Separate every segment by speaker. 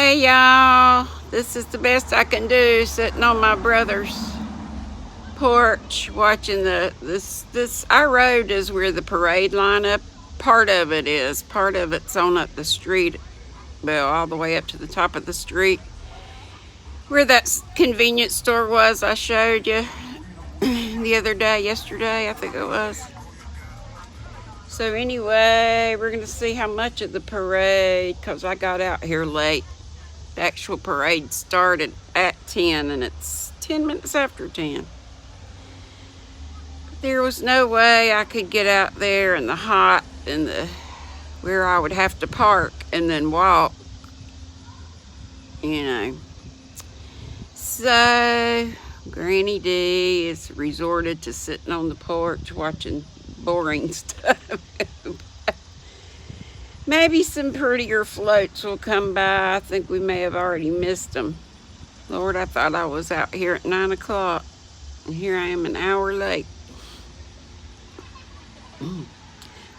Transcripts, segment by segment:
Speaker 1: Hey y'all, this is the best I can do, sitting on my brother's porch watching our road is where the parade line up. Part of it's on up the street, well, all the way up to the top of the street where that convenience store was I showed you the other day, yesterday I think it was. So anyway, we're gonna see how much of the parade, because I got out here late. The actual parade started at 10 and it's 10 minutes after 10. There was no way I could get out there in the hot and where I would have to park and then walk, you know. So GrannyDee is resorted to sitting on the porch watching boring stuff. Maybe some prettier floats will come by. I think we may have already missed them. Lord, I thought I was out here at 9 o'clock, and here I am an hour late.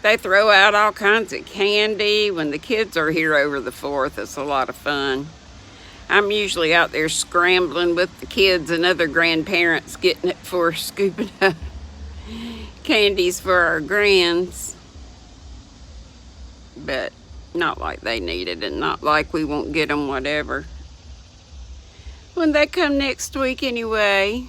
Speaker 1: They throw out all kinds of candy when the kids are here over the 4th. It's a lot of fun. I'm usually out there scrambling with the kids and other grandparents getting it for scooping up candies for our grands. But not like they need it, and not like we won't get them whatever when they come next week anyway.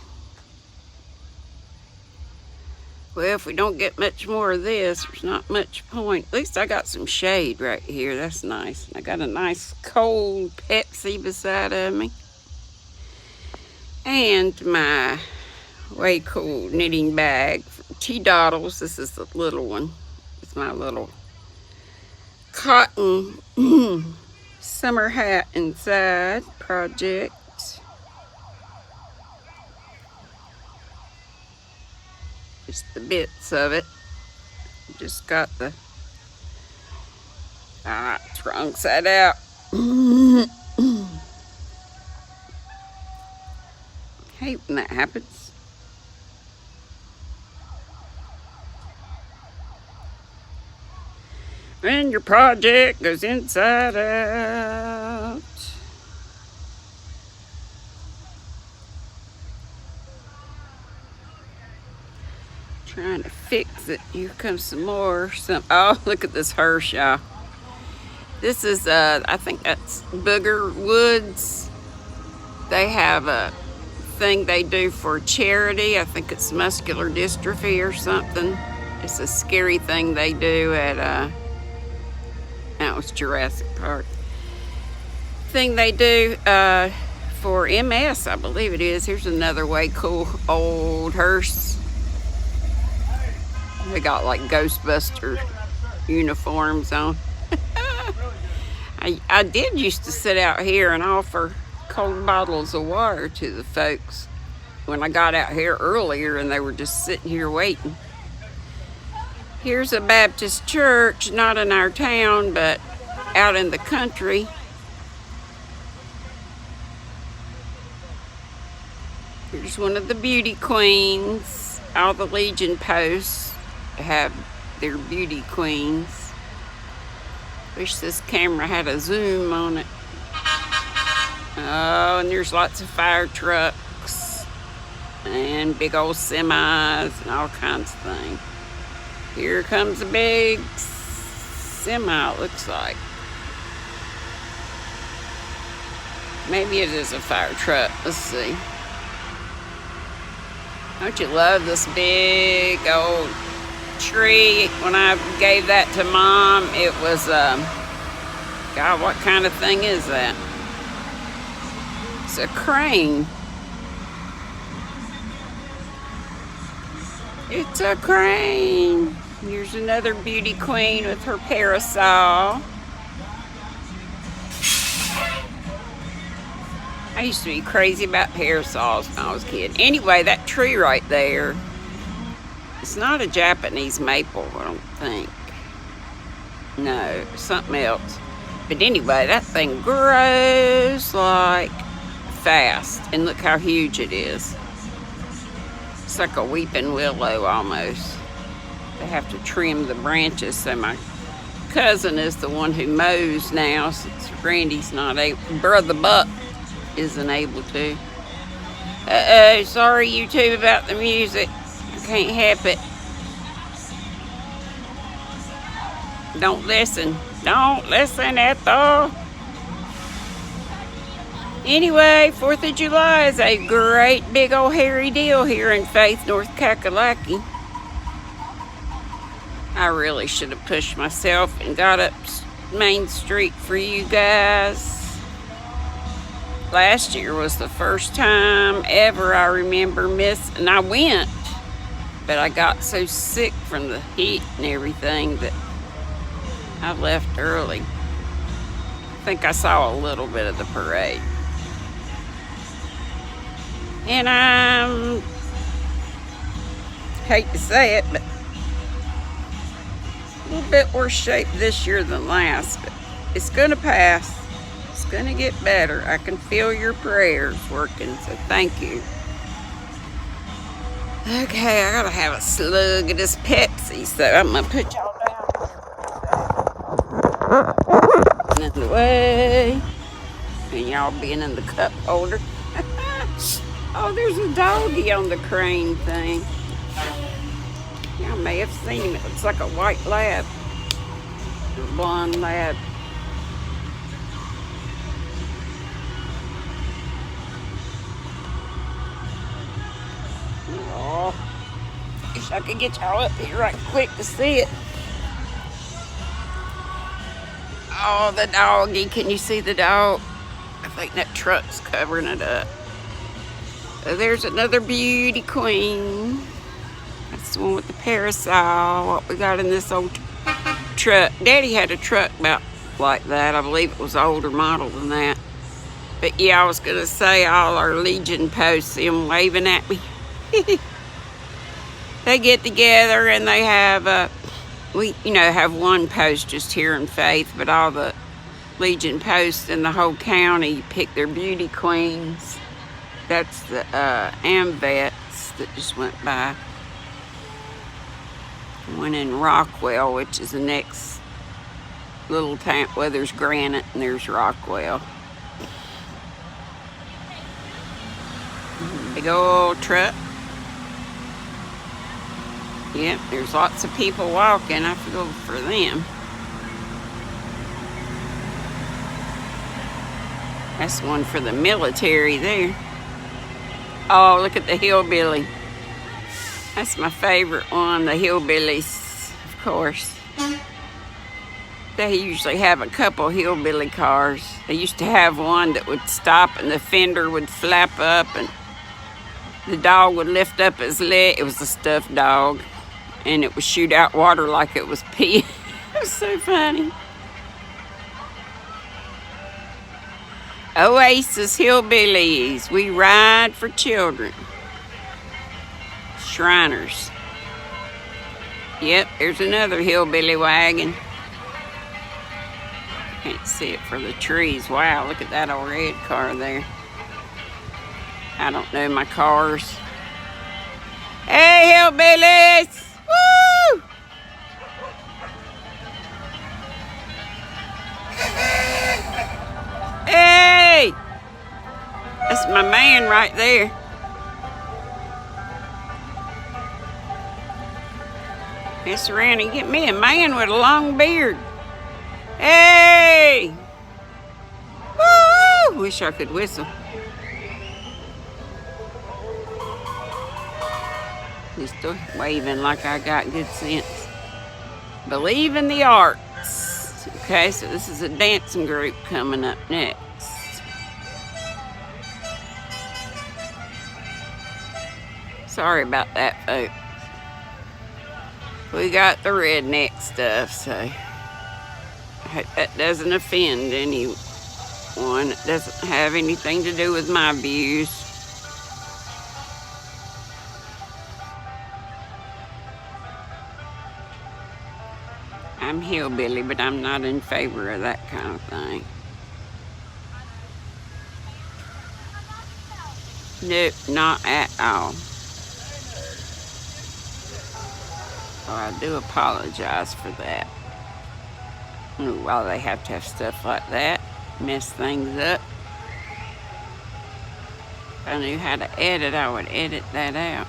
Speaker 1: Well, if we don't get much more of this, there's not much point. At least I got some shade right here. That's nice. I got a nice cold Pepsi beside of me. And my way cool knitting bag for T-Doddles. This is the little one. It's my little cotton summer hat inside project. Just the bits of it. Just got the it's wrong side out. Hate when that happens. When your project goes inside out. Trying to fix it. Here comes some more. Oh, look at this hearse, y'all. This is, I think that's Booger Woods. They have a thing they do for charity. I think it's muscular dystrophy or something. It's a scary thing they do at, that was Jurassic Park. Thing they do for MS, I believe it is. Here's another way cool old hearse. They got like Ghostbuster uniforms on. I did used to sit out here and offer cold bottles of water to the folks when I got out here earlier, and they were just sitting here waiting. Here's a Baptist church, not in our town, but out in the country. Here's one of the beauty queens. All the Legion posts have their beauty queens. Wish this camera had a zoom on it. Oh, and there's lots of fire trucks and big old semis and all kinds of things. Here comes a big semi, it looks like. Maybe it is a fire truck. Let's see. Don't you love this big old tree? When I gave that to Mom, it was, God, what kind of thing is that? It's a crane. It's a crane. Here's another beauty queen with her parasol. I used to be crazy about parasols when I was a kid. Anyway, that tree right there, it's not a Japanese maple, I don't think. No, something else. But anyway, that thing grows like fast. And look how huge it is. It's like a weeping willow almost. They have to trim the branches so my cousin is the one who mows now since Randy's not able. Brother Buck isn't able to. Uh-oh, sorry YouTube about the music. I can't help it. Don't listen. Don't listen, Ethel. Anyway, 4th of July is a great big old hairy deal here in Faith, North Kakalaki. I really should have pushed myself and got up Main Street for you guys. Last year was the first time ever I remember missing. I went, but I got so sick from the heat and everything that I left early. I think I saw a little bit of the parade. And I'm, hate to say it, but a little bit worse shape this year than last, but it's gonna pass. It's gonna get better. I can feel your prayers working, so thank you. Okay, I gotta have a slug of this Pepsi, so I'm gonna put y'all down in the way, and y'all being in the cup holder. Oh, there's a doggy on the crane thing. Y'all may have seen him. It looks like a white lab. A blonde lab. Oh, wish I could get y'all up here right quick to see it. Oh, the doggy. Can you see the dog? I think that truck's covering it up. There's another beauty queen. That's the one with the parasol. What we got in this old truck. Daddy had a truck about like that. I believe it was an older model than that. But yeah, I was going to say all our Legion posts, them waving at me. They get together and they have, we have one post just here in Faith, but all the Legion posts in the whole county pick their beauty queens. That's the AMVETS that just went by. One in Rockwell, which is the next little town. Well, there's Granite and there's Rockwell. Big old truck. Yep, there's lots of people walking. I feel for them. That's one for the military there. Oh, look at the hillbilly. That's my favorite one, the hillbillies, of course. They usually have a couple hillbilly cars. They used to have one that would stop and the fender would flap up and the dog would lift up his leg. It was a stuffed dog. And it would shoot out water like it was pee. It was so funny. Oasis hillbillies, we ride for children. Shriners. Yep, there's another hillbilly wagon. Can't see it for the trees. Wow, look at that old red car there. I don't know my cars. Hey, hillbillies! Woo! Hey! That's my man right there. Miss Randy, get me a man with a long beard. Hey! Woo! Wish I could whistle. He's still waving like I got good sense. Believe in the arts. Okay, so this is a dancing group coming up next. Sorry about that, folks. We got the redneck stuff, so I hope that doesn't offend anyone. It doesn't have anything to do with my views. I'm hillbilly, but I'm not in favor of that kind of thing. Nope, not at all. So I do apologize for that. Why they have to have stuff like that, mess things up. If I knew how to edit, I would edit that out.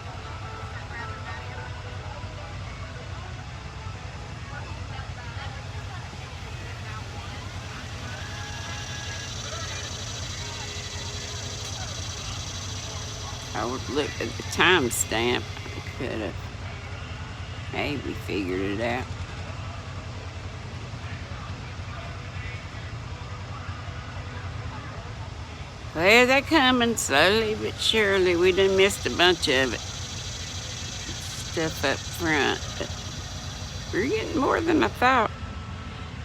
Speaker 1: I would look at the timestamp. I could have maybe figured it out. Well, they're coming slowly but surely. We done missed a bunch of it. Stuff up front. But we're getting more than I thought.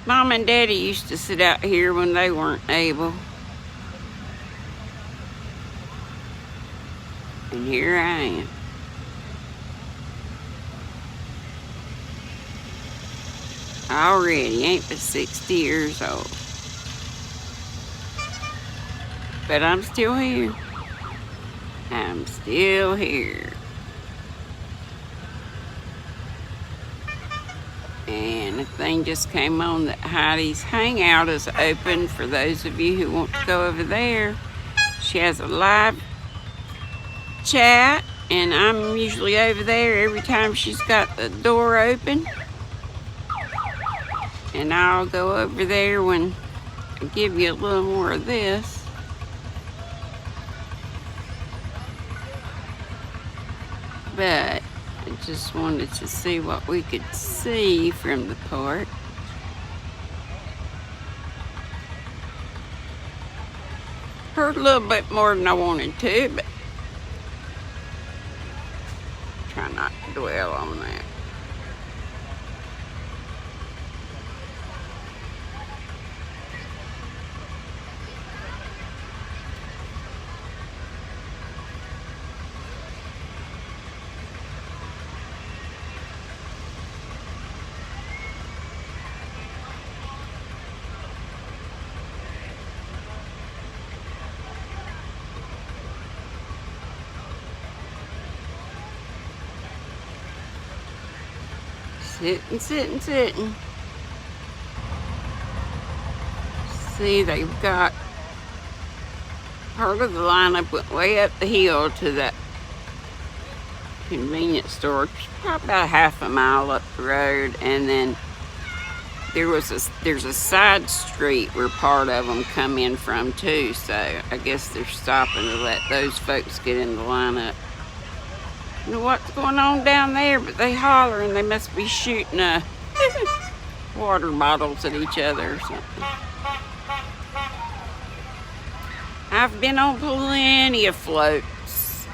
Speaker 1: Mom and Daddy used to sit out here when they weren't able. And here I am. Already ain't but 60 years old. But I'm still here. I'm still here. And the thing just came on that Heidi's Hangout is open for those of you who want to go over there. She has a live chat, and I'm usually over there every time she's got the door open. And I'll go over there when I give you a little more of this. But I just wanted to see what we could see from the porch. Heard a little bit more than I wanted to, but try not to dwell on that. Sitting. See, they've got part of the lineup went way up the hill to that convenience store. It's probably about half a mile up the road, and then there's a side street where part of them come in from too. So I guess they're stopping to let those folks get in the lineup. I don't know what's going on down there, but they holler and they must be shooting water bottles at each other or something. I've been on plenty of floats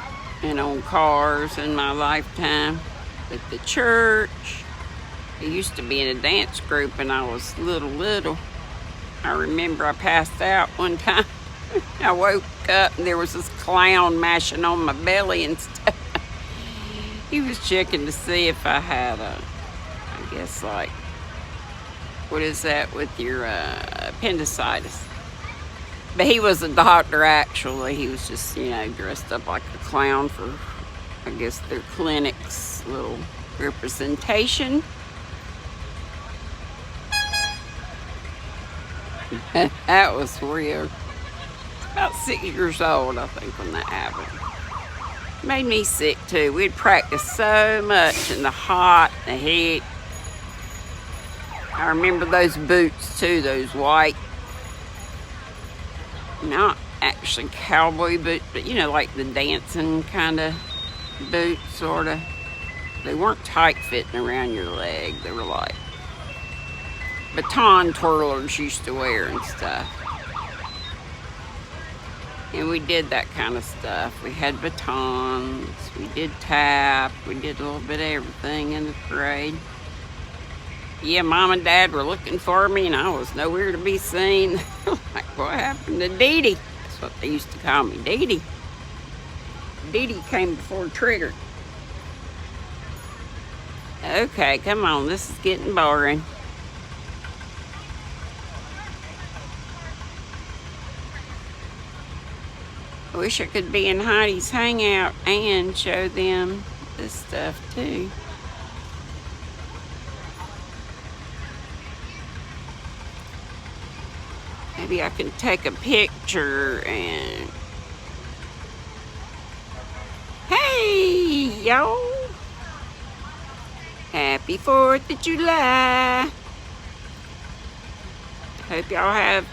Speaker 1: and on cars in my lifetime. At the church, I used to be in a dance group when I was little. I remember I passed out one time. I woke up and there was this clown mashing on my belly and stuff. He was checking to see if I had I guess like, what is that with your appendicitis? But he was a doctor actually. He was just, dressed up like a clown for, I guess, their clinic's little representation. That was weird. About 6 years old, I think, when that happened. Made me sick too. We'd practiced so much in the hot, the heat. I remember those boots too, those white, not actually cowboy boots, but like the dancing kind of boots, sort of. They weren't tight fitting around your leg. They were like baton twirlers used to wear and stuff. And we did that kind of stuff. We had batons, we did tap, we did a little bit of everything in the parade. Yeah, Mom and Dad were looking for me and I was nowhere to be seen. Like, what happened to Dee Dee? That's what they used to call me, Dee Dee. Dee Dee came before Trigger. Okay, come on, this is getting boring. I wish I could be in Heidi's Hangout and show them this stuff too. maybe I can take a picture and... Hey, y'all! Happy 4th of July! Hope y'all have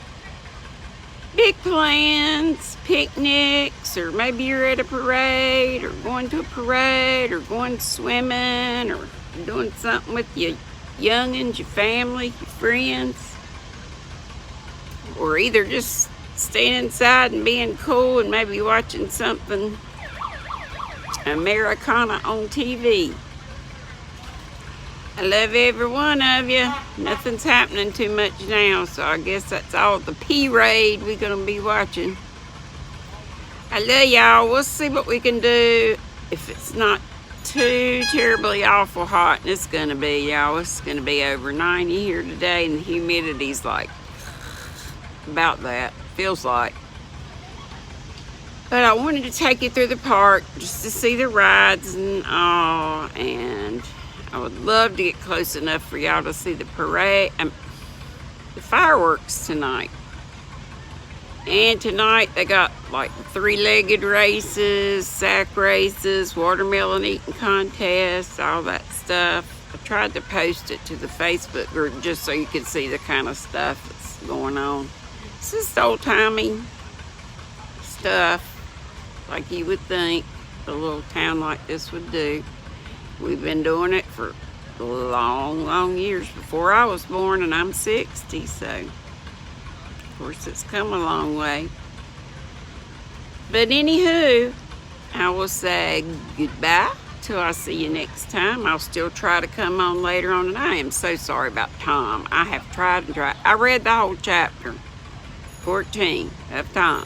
Speaker 1: big plans, picnics, or maybe you're at a parade, or going to a parade, or going swimming, or doing something with your youngins, your family, your friends. Or either just staying inside and being cool and maybe watching something Americana on TV. I love every one of you. Nothing's happening too much now, so I guess that's all the P-Raid we're going to be watching. I love y'all. We'll see what we can do if it's not too terribly awful hot. And it's going to be, y'all. It's going to be over 90 here today, and the humidity's like about that. Feels like. But I wanted to take you through the park just to see the rides and all, and I would love to get close enough for y'all to see the parade, the fireworks tonight. And tonight they got like 3-legged races, sack races, watermelon eating contests, all that stuff. I tried to post it to the Facebook group just so you could see the kind of stuff that's going on. It's just old-timey stuff like you would think a little town like this would do. We've been doing it for long years before I was born, and I'm 60, so of course it's come a long way. But anywho, I will say goodbye till I see you next time. I'll still try to come on later on, and I am so sorry about Tom. I have tried and tried. I read the whole chapter 14 of Tom.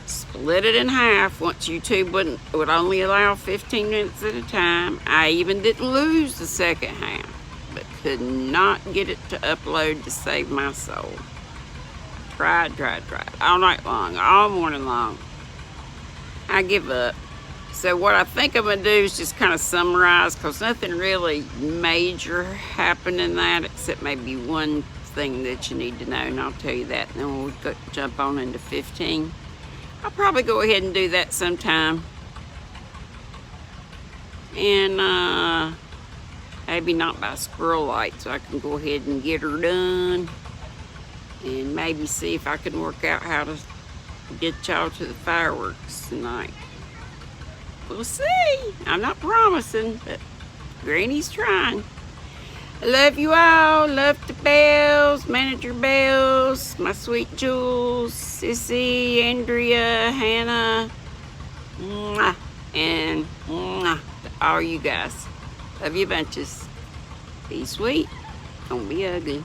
Speaker 1: Split it in half once YouTube would only allow 15 minutes at a time. I even didn't lose the second half, but could not get it to upload to save my soul. Tried all night long, all morning long. I give up. So what I think I'm gonna do is just kind of summarize, because nothing really major happened in that except maybe one thing that you need to know, and I'll tell you that, and then we'll jump on into 15. I'll probably go ahead and do that sometime. And maybe not by squirrel light, so I can go ahead and get her done. And maybe see if I can work out how to get y'all to the fireworks tonight. We'll see. I'm not promising, but Granny's trying. I love you all. Love the Bells, Manager Bells, my sweet Jules, Sissy, Andrea, Hannah, mwah, and mwah, to all you guys. Love you bunches. Be sweet. Don't be ugly.